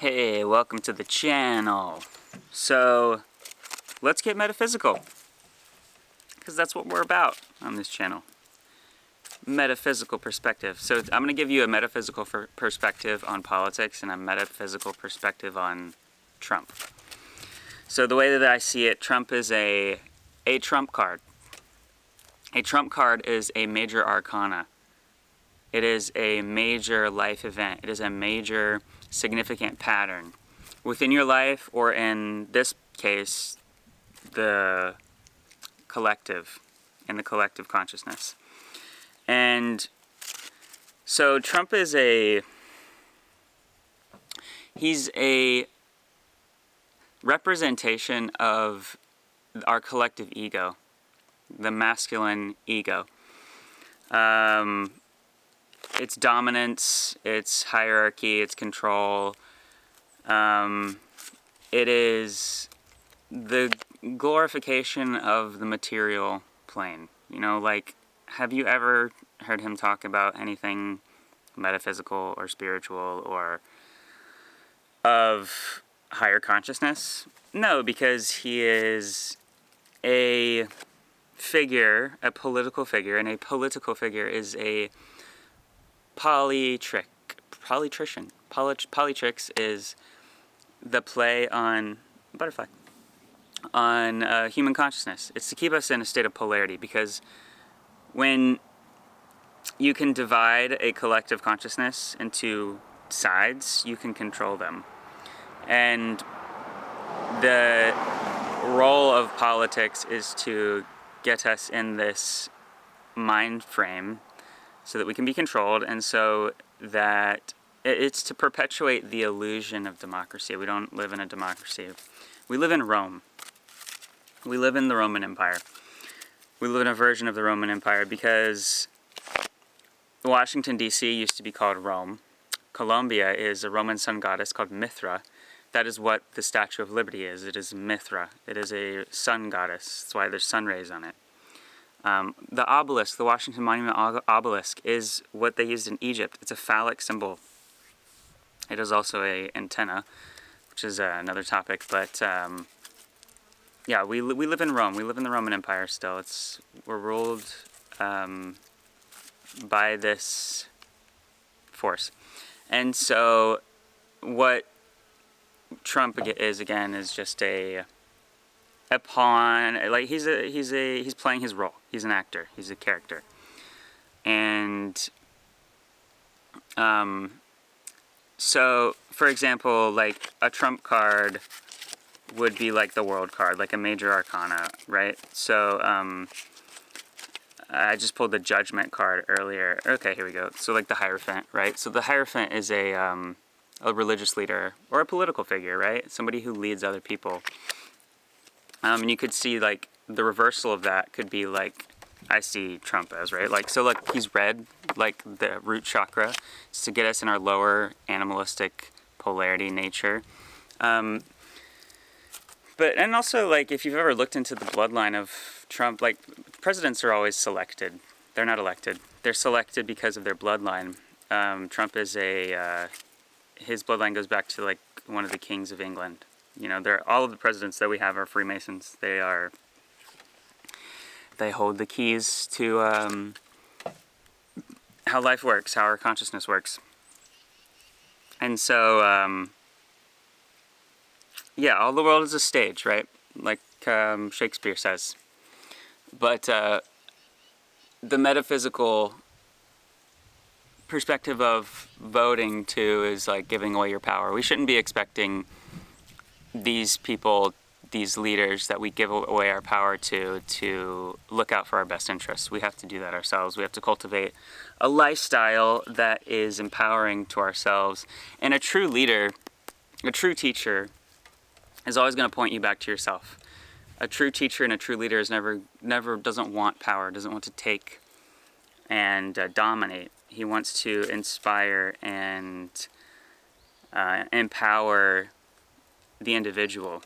Hey, welcome to the channel. So, let's get metaphysical. Because that's what we're about on this channel. Metaphysical perspective. So, I'm going to give you a metaphysical perspective on politics and a metaphysical perspective on Trump. So, the way that I see it, Trump is a trump card. A trump card is a major arcana. It is a major life event. It is a major significant pattern within your life, or in this case, the collective, in the collective consciousness. And so Trump is he's a representation of our collective ego, the masculine ego. It's dominance, it's hierarchy, it's control. It is the glorification of the material plane. You know, like, have you ever heard him talk about anything metaphysical or spiritual or of higher consciousness? No, because he is a figure, a political figure, and a political figure is a polytrician. Polytrix is the play on butterfly, on human consciousness. It's to keep us in a state of polarity, because when you can divide a collective consciousness into sides, you can control them. And the role of politics is to get us in this mind frame so that we can be controlled, and so that it's to perpetuate the illusion of democracy. We don't live in a democracy. We live in Rome. We live in the Roman Empire. We live in a version of the Roman Empire, because Washington, D.C. used to be called Rome. Colombia is a Roman sun goddess called Mithra. That is what the Statue of Liberty is. It is Mithra. It is a sun goddess. That's why there's sun rays on it. The obelisk, the Washington Monument obelisk, is what they used in Egypt. It's a phallic symbol. It is also an antenna, which is another topic. But yeah, we live in Rome. We live in the Roman Empire still. We're ruled by this force. And so what Trump is, again, is just a pawn. Like, he's playing his role. He's an actor. He's a character. And so, for example, like, a Trump card would be like the world card, like a major arcana, right? So I just pulled the judgment card earlier. Okay, here we go. So, like, the Hierophant, right? So the Hierophant is a religious leader or a political figure, right? Somebody who leads other people. And you could see, like, the reversal of that could be, like, I see Trump as, right? Like, so, like, he's red, like the root chakra. It's to get us in our lower animalistic polarity nature. But, and also, like, if you've ever looked into the bloodline of Trump, like, presidents are always selected. They're not elected. They're selected because of their bloodline. Trump is his bloodline goes back to, like, one of the kings of England. You know, all of the presidents that we have are Freemasons. They hold the keys to how life works, how our consciousness works. And so, yeah, all the world is a stage, right? Like Shakespeare says. But the metaphysical perspective of voting, too, is like giving away your power. We shouldn't be expecting these people, these leaders that we give away our power to look out for our best interests. We have to do that ourselves. We have to cultivate a lifestyle that is empowering to ourselves. And a true leader, a true teacher, is always going to point you back to yourself. A true teacher and a true leader is never doesn't want power, doesn't want to take and dominate. He wants to inspire and empower the individual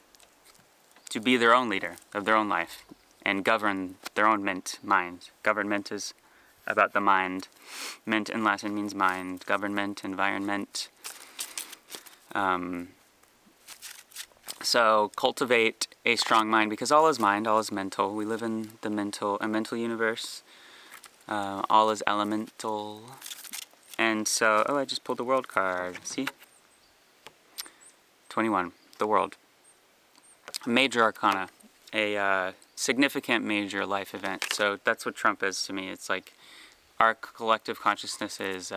to be their own leader of their own life and govern their own mind. Government is about the mind. Ment in Latin means mind. Government, environment. So cultivate a strong mind, because all is mind, all is mental. We live in a mental universe. All is elemental. And so, I just pulled the world card. See? 21, the world. Major arcana, a significant major life event. So that's what Trump is to me. It's like our collective consciousness is,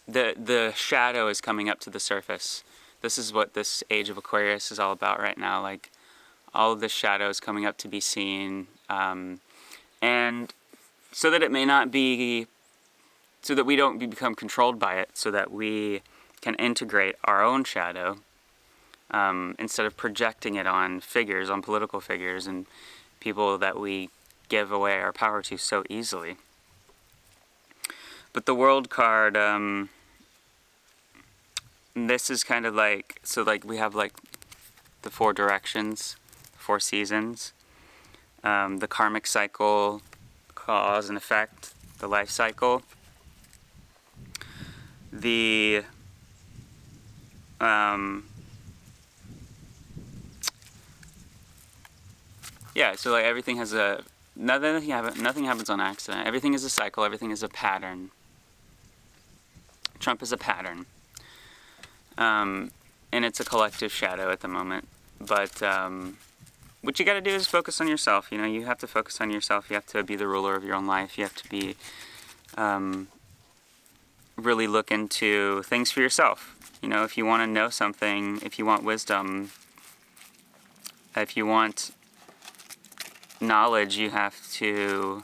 the shadow is coming up to the surface. This is what this age of Aquarius is all about right now. Like, all of this shadow is coming up to be seen. And so that it may not be, so that we don't become controlled by it, so that we can integrate our own shadow, instead of projecting it on figures, on political figures and people that we give away our power to so easily. But the world card, this is kind of like, so like we have like the 4 directions, 4 seasons, the karmic cycle, cause and effect, the life cycle, the yeah, so like everything has a, nothing happens on accident. Everything is a cycle, everything is a pattern. Trump is a pattern. And it's a collective shadow at the moment. But what you got to do is focus on yourself. You have to focus on yourself. You have to be the ruler of your own life. You have to be, really look into things for yourself. If you want to know something, if you want wisdom, if you want knowledge, you have to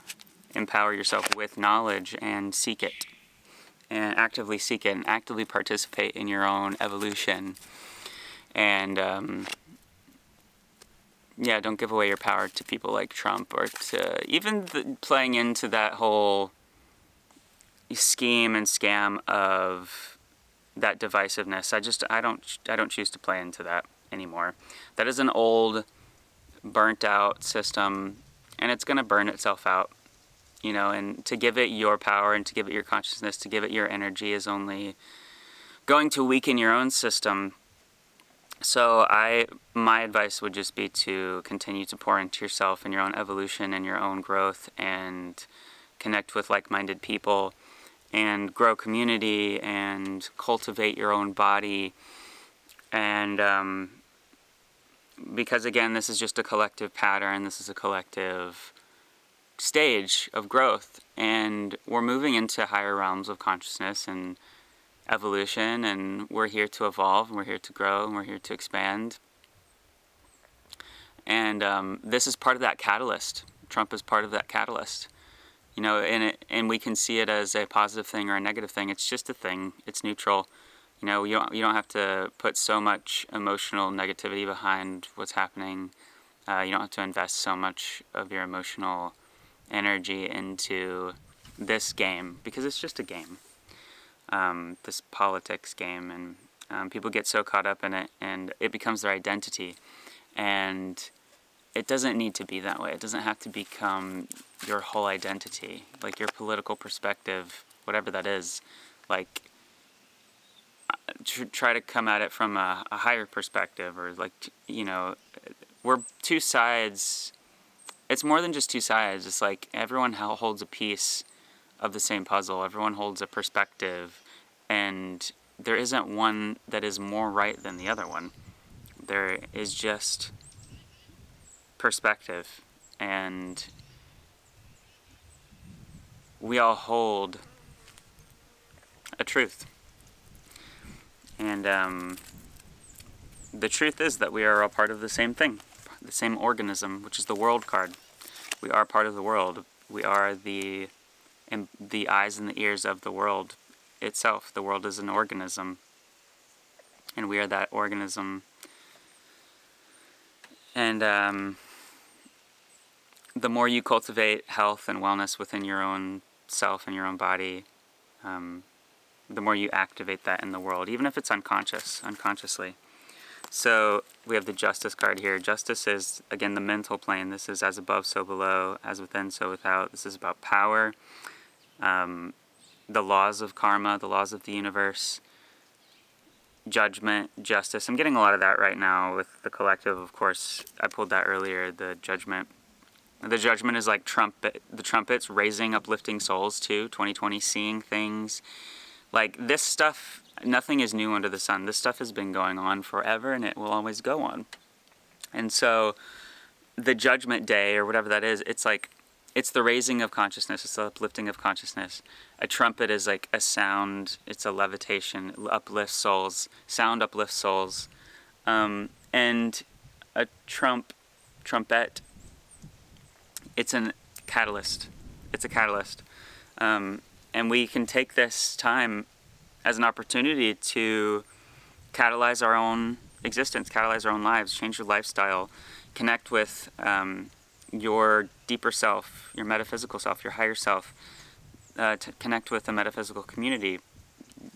empower yourself with knowledge and seek it. And actively seek it and actively participate in your own evolution. And, don't give away your power to people like Trump, or to even playing into that whole scheme and scam of that divisiveness. I don't choose to play into that anymore. That is an old, burnt out system, and it's going to burn itself out. And to give it your power and to give it your consciousness, to give it your energy, is only going to weaken your own system. So my advice would just be to continue to pour into yourself and your own evolution and your own growth, and connect with like-minded people, and grow community, and cultivate your own body. And because again, this is just a collective pattern, this is a collective stage of growth, and we're moving into higher realms of consciousness and evolution, and we're here to evolve, and we're here to grow, and we're here to expand. And this is part of that catalyst. Trump is part of that catalyst. And we can see it as a positive thing or a negative thing. It's just a thing. It's neutral. You don't have to put so much emotional negativity behind what's happening. You don't have to invest so much of your emotional energy into this game, because it's just a game, this politics game, and people get so caught up in it, and it becomes their identity, and it doesn't need to be that way. It doesn't have to become your whole identity, like your political perspective, whatever that is. Like, try to come at it from a higher perspective, or we're two sides. It's more than just two sides. It's like everyone holds a piece of the same puzzle. Everyone holds a perspective, and there isn't one that is more right than the other one. There is just perspective, and we all hold a truth. And the truth is that we are all part of the same thing, the same organism, which is the world card. We are part of the world. We are the eyes and the ears of the world itself. The world is an organism, and we are that organism. And the more you cultivate health and wellness within your own self and your own body, the more you activate that in the world, even if it's unconsciously. So we have the Justice card here. Justice is, again, the mental plane. This is as above, so below, as within, so without. This is about power, the laws of karma, the laws of the universe, judgment, justice. I'm getting a lot of that right now with the collective, of course. I pulled that earlier, the judgment. The judgment is like the trumpets raising, uplifting souls too, 2020, seeing things. Like this stuff, nothing is new under the sun. This stuff has been going on forever and it will always go on. And so the judgment day or whatever that is, it's the raising of consciousness, it's the uplifting of consciousness. A trumpet is like a sound, it's a levitation, it uplifts souls, sound uplifts souls. And a trumpet, it's a catalyst. And we can take this time as an opportunity to catalyze our own existence, catalyze our own lives, change your lifestyle, connect with your deeper self, your metaphysical self, your higher self, to connect with the metaphysical community,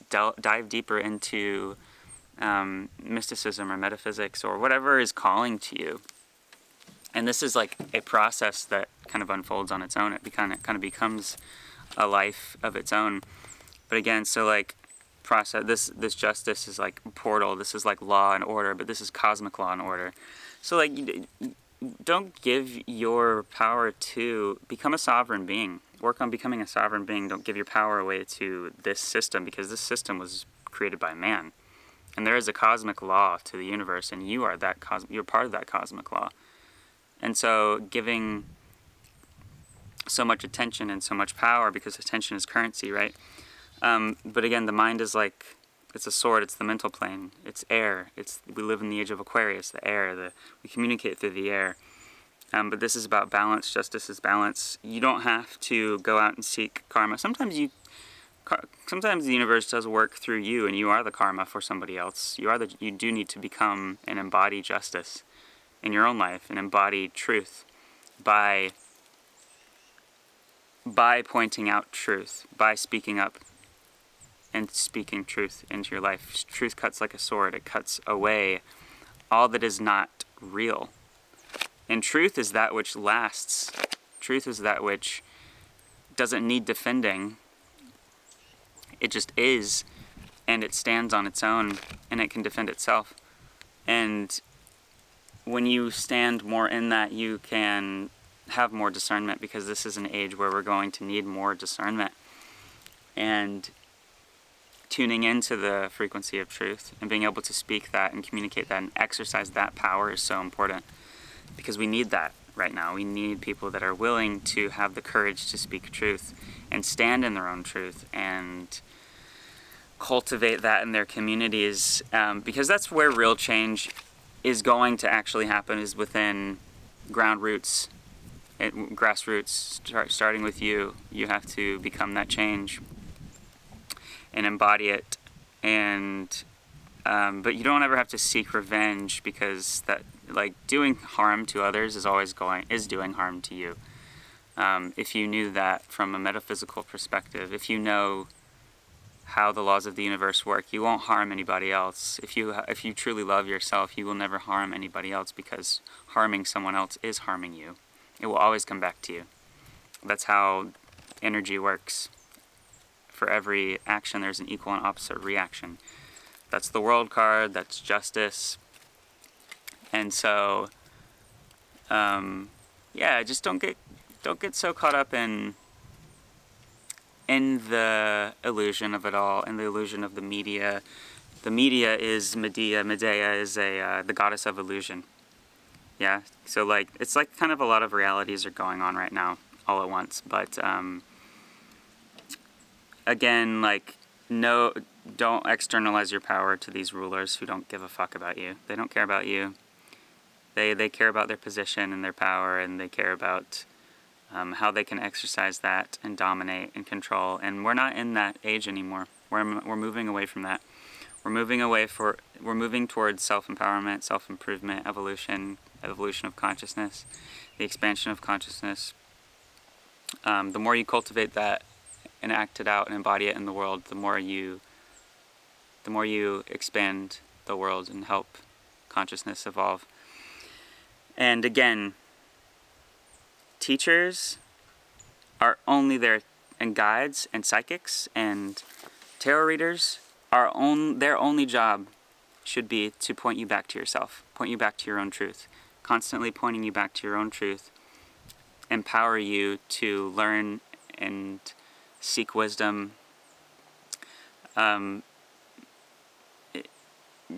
dive deeper into mysticism or metaphysics or whatever is calling to you. And this is like a process that kind of unfolds on its own. It kind of becomes a life of its own. But again, so like process, this justice is like portal. This is like law and order, but this is cosmic law and order. So like, don't give your power to become a sovereign being. Work on becoming a sovereign being. Don't give your power away to this system, because this system was created by man. And there is a cosmic law to the universe, and you are you're part of that cosmic law. And so giving so much attention and so much power, because attention is currency, right? But again, the mind is like, it's a sword, it's the mental plane, it's air, we live in the age of Aquarius, the air, we communicate through the air. But this is about balance, justice is balance. You don't have to go out and seek karma. Sometimes the universe does work through you, and you are the karma for somebody else. You do need to become and embody justice in your own life and embody truth by pointing out truth, by speaking up and speaking truth into your life. Truth cuts like a sword. It cuts away all that is not real. And truth is that which lasts. Truth is that which doesn't need defending. It just is, and it stands on its own, and it can defend itself. And when you stand more in that, you can have more discernment, because this is an age where we're going to need more discernment. And tuning into the frequency of truth and being able to speak that and communicate that and exercise that power is so important, because we need that right now. We need people that are willing to have the courage to speak truth and stand in their own truth and cultivate that in their communities, because that's where real change is going to actually happen, is within ground roots, grassroots, starting with you. You have to become that change and embody it, and but you don't ever have to seek revenge, because that, like, doing harm to others is doing harm to you. If you knew that from a metaphysical perspective, if you know how the laws of the universe work, you won't harm anybody else. If you truly love yourself, you will never harm anybody else, because harming someone else is harming you. It will always come back to you. That's how energy works. For every action, there's an equal and opposite reaction. That's the World card. That's justice. And so, just don't get so caught up in the illusion of it all, in the illusion of the media. The media is Medea. Medea is the goddess of illusion. Yeah. So like, it's like kind of a lot of realities are going on right now, all at once. But again, like, no, don't externalize your power to these rulers who don't give a fuck about you. They don't care about you. They care about their position and their power, and they care about how they can exercise that and dominate and control. And we're not in that age anymore. We're moving away from that. We're moving towards self-empowerment, self-improvement, evolution of consciousness, the expansion of consciousness. The more you cultivate that and act it out and embody it in the world, the more you expand the world and help consciousness evolve. And again, teachers are only there, and guides and psychics and tarot readers their only job should be to point you back to yourself, point you back to your own truth, constantly pointing you back to your own truth, empower you to learn and seek wisdom.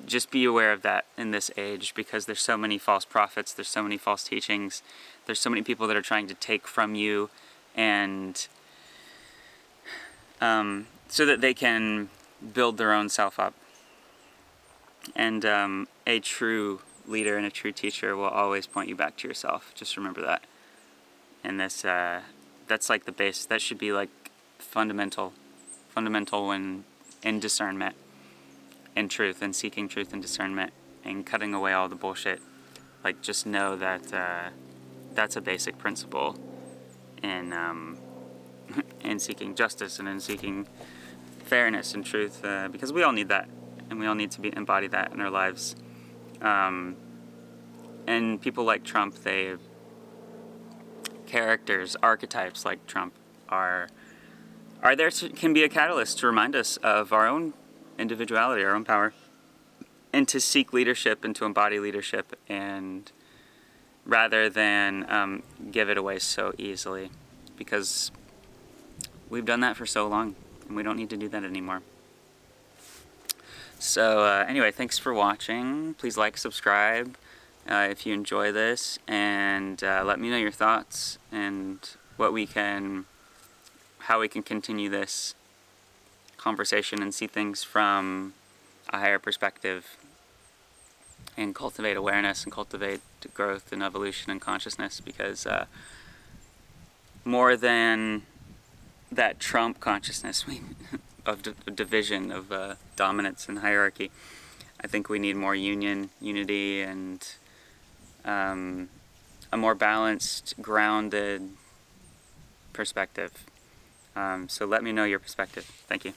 Just be aware of that in this age, because there's so many false prophets, there's so many false teachings, there's so many people that are trying to take from you, and so that they can build their own self up. And a true leader and a true teacher will always point you back to yourself. Just remember that. And this, that's like the base. That should be like fundamental when in discernment, in truth, and seeking truth and discernment, and cutting away all the bullshit. Like, just know that that's a basic principle in in seeking justice and in seeking fairness and truth, because we all need that, and we all need to embody that in our lives. And people like Trump, characters, archetypes like Trump are there can be a catalyst to remind us of our own individuality, our own power, and to seek leadership and to embody leadership, and rather than give it away so easily, because we've done that for so long, and we don't need to do that anymore. So anyway, thanks for watching. Please like, subscribe if you enjoy this, and let me know your thoughts and how we can continue this conversation and see things from a higher perspective, and cultivate awareness and cultivate growth and evolution and consciousness, because more than that Trump consciousness of division, of dominance and hierarchy, I think we need more union, unity, and a more balanced, grounded perspective. So let me know your perspective. Thank you.